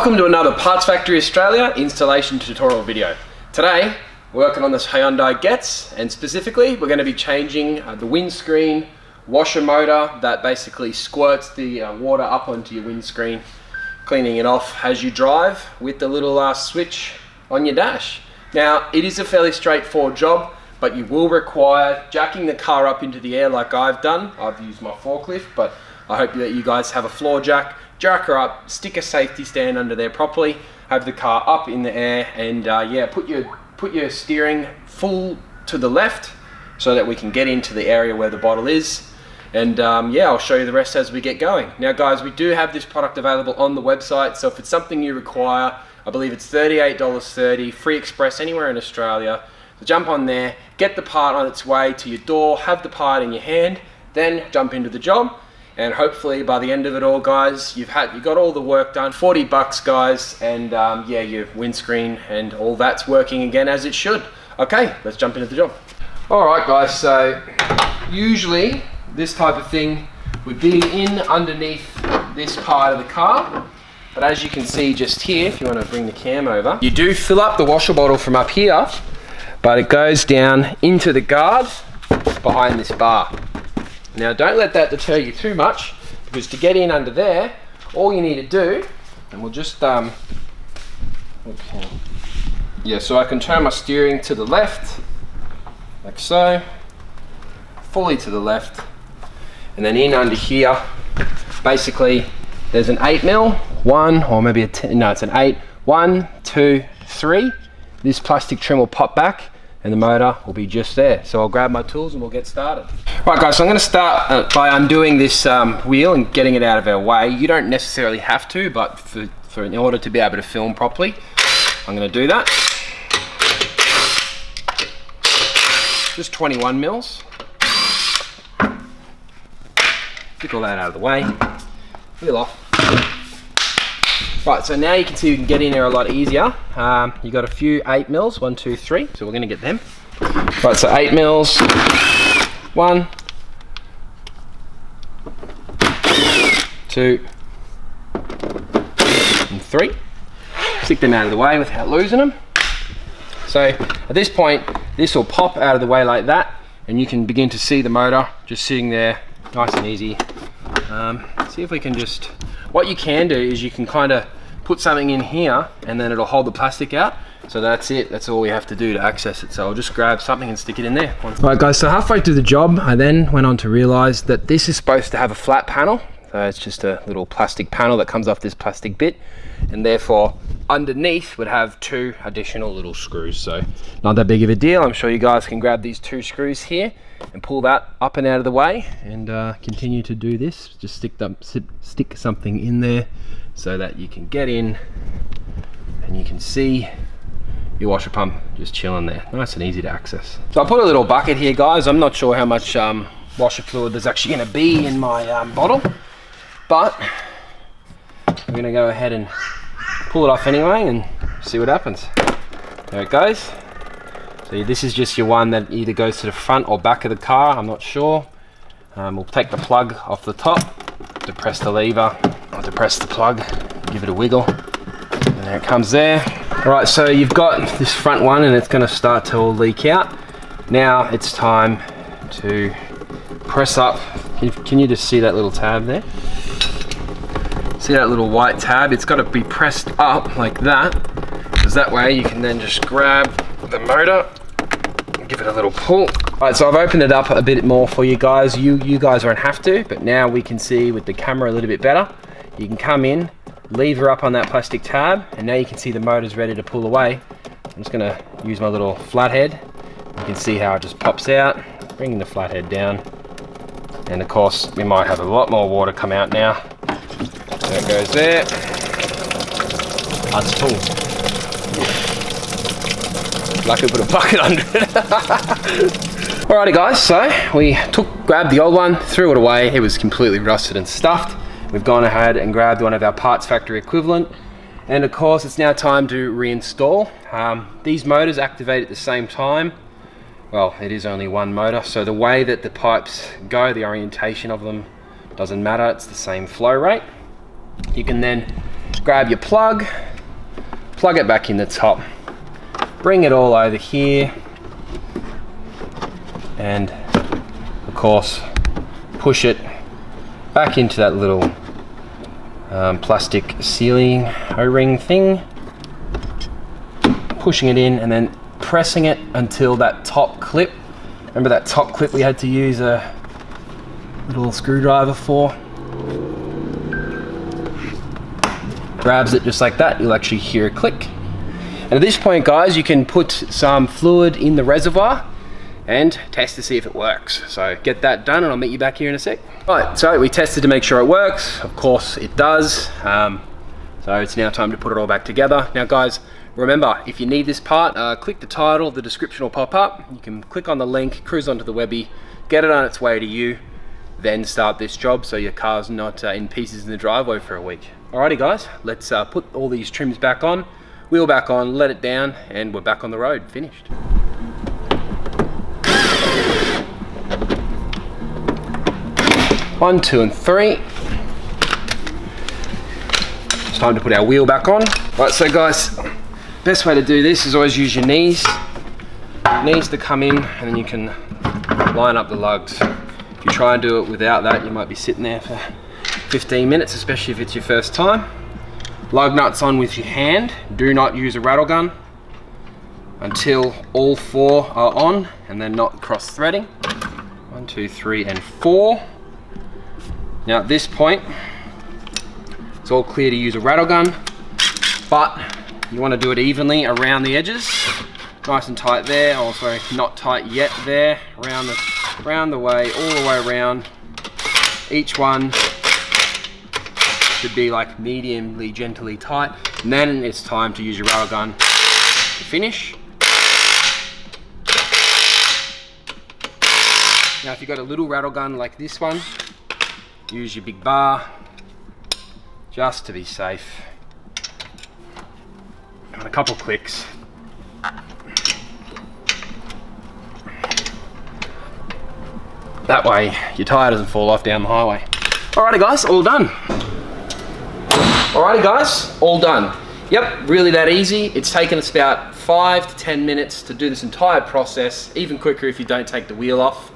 Welcome to another Parts Factory Australia installation tutorial video. Today, we're working on this Hyundai Getz, and specifically, we're going to be changing the windscreen washer motor that basically squirts the water up onto your windscreen, cleaning it off as you drive with the little switch on your dash. Now, it is a fairly straightforward job, but you will require jacking the car up into the air like I've done. I've used my forklift, but I hope that you guys have a floor jack. Jack her up, stick a safety stand under there properly, have the car up in the air, and yeah, put your steering full to the left so that we can get into the area where the bottle is. And yeah, I'll show you the rest as we get going. Now guys, we do have this product available on the website, so if it's something you require, I believe it's $38.30, free express anywhere in Australia. So jump on there, get the part on its way to your door, have the part in your hand, then jump into the job. And hopefully by the end of it all, guys, you got all the work done. 40 bucks, guys, and yeah, your windscreen and all that's working again as it should. Okay, let's jump into the job. All right, guys, so usually this type of thing would be in underneath this part of the car. But as you can see just here, if you want to bring the cam over, you do fill up the washer bottle from up here, but it goes down into the guard behind this bar. Now don't let that deter you too much, because to get in under there, all you need to do, and we'll just, okay. Yeah, so I can turn my steering to the left, like so, fully to the left, and then in under here, basically there's an 8mm, one, or maybe a 10, no, it's an 8, 1, 2, 3. This plastic trim will pop back, and the motor will be just there. So I'll grab my tools and we'll get started. Right guys, so I'm gonna start by undoing this wheel and getting it out of our way. You don't necessarily have to, but in order to be able to film properly, I'm gonna do that. Just 21 mils. Get all that out of the way. Wheel off. Right, so now you can see you can get in there a lot easier. You got a few 8mm, 1, 2, 3, so we're gonna get them. Right, so 8mm, 1, 2, and 3. Stick them out of the way without losing them. So at this point, this will pop out of the way like that, and you can begin to see the motor just sitting there, nice and easy. See if we can just, what you can do is you can kind of put something in here and then it'll hold the plastic out. So that's it, that's all we have to do to access it. So I'll just grab something and stick it in there. Right guys, so halfway through the job, I then went on to realize that this is supposed to have a flat panel. So it's just a little plastic panel that comes off this plastic bit, and therefore underneath would have 2 additional little screws. So not that big of a deal. I'm sure you guys can grab these 2 screws here and pull that up and out of the way, and continue to do this. Just stick something in there so that you can get in and you can see your washer pump just chilling there, nice and easy to access. So I put a little bucket here, guys. I'm not sure how much washer fluid there's actually going to be in my bottle, but I'm going to go ahead and pull it off anyway and see what happens. There it goes. So this is just your one that either goes to the front or back of the car, I'm not sure. We'll take the plug off the top, depress the lever, or depress the plug, give it a wiggle, and there it comes there. Alright, so you've got this front one and it's going to start to all leak out. Now it's time to press up. Can you just see that little tab there? See that little white tab? It's got to be pressed up like that, because that way you can then just grab the motor and give it a little pull. Alright, so I've opened it up a bit more for you guys. You guys won't have to, but now we can see with the camera a little bit better. You can come in, lever up on that plastic tab, and now you can see the motor's ready to pull away. I'm just going to use my little flathead. You can see how it just pops out, bringing the flathead down, and of course we might have a lot more water come out now. There it goes there. That's full. Lucky we put a bucket under it. Alrighty guys, so we grabbed the old one, threw it away. It was completely rusted and stuffed. We've gone ahead and grabbed one of our Parts Factory equivalent. And of course, it's now time to reinstall. These motors activate at the same time. Well, it is only one motor, so the way that the pipes go, the orientation of them doesn't matter. It's the same flow rate. You can then grab your plug it back in the top, bring it all over here, and of course push it back into that little plastic sealing O-ring thing, pushing it in and then pressing it until that top clip, remember that top clip we had to use a little screwdriver for, grabs it just like that. You'll actually hear a click. And at this point, guys, you can put some fluid in the reservoir and test to see if it works. So get that done and I'll meet you back here in a sec. Right, so we tested to make sure it works. Of course it does. So it's now time to put it all back together. Now guys, remember, if you need this part, click the title, the description will pop up. You can click on the link, cruise onto the webby, get it on its way to you, then start this job so your car's not in pieces in the driveway for a week. Alrighty guys, let's put all these trims back on, wheel back on, let it down, and we're back on the road, finished. 1, 2, and 3. It's time to put our wheel back on. Right, so guys, best way to do this is always use your knees. Knees to come in, and then you can line up the lugs. If you try and do it without that, you might be sitting there for 15 minutes, especially if it's your first time. Lug nuts on with your hand. Do not use a rattle gun until all 4 are on and they're not cross threading. 1, 2, 3, and 4. Now at this point, it's all clear to use a rattle gun, but you want to do it evenly around the edges. Nice and tight there, also not tight yet there, around the way, all the way around. Each one should be like mediumly, gently tight. And then it's time to use your rattle gun to finish. Now if you've got a little rattle gun like this one, use your big bar just to be safe. And a couple clicks. That way your tire doesn't fall off down the highway. Alrighty guys, all done. Alrighty guys, all done. Yep, really that easy. It's taken us about 5 to 10 minutes to do this entire process, even quicker if you don't take the wheel off.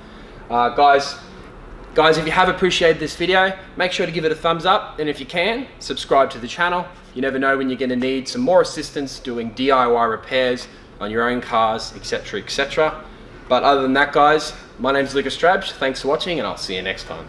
Guys, if you have appreciated this video, make sure to give it a thumbs up, and if you can, subscribe to the channel. You never know when you're going to need some more assistance doing DIY repairs on your own cars, etc, etc. But other than that guys, my name's Lucas Strabs, thanks for watching and I'll see you next time.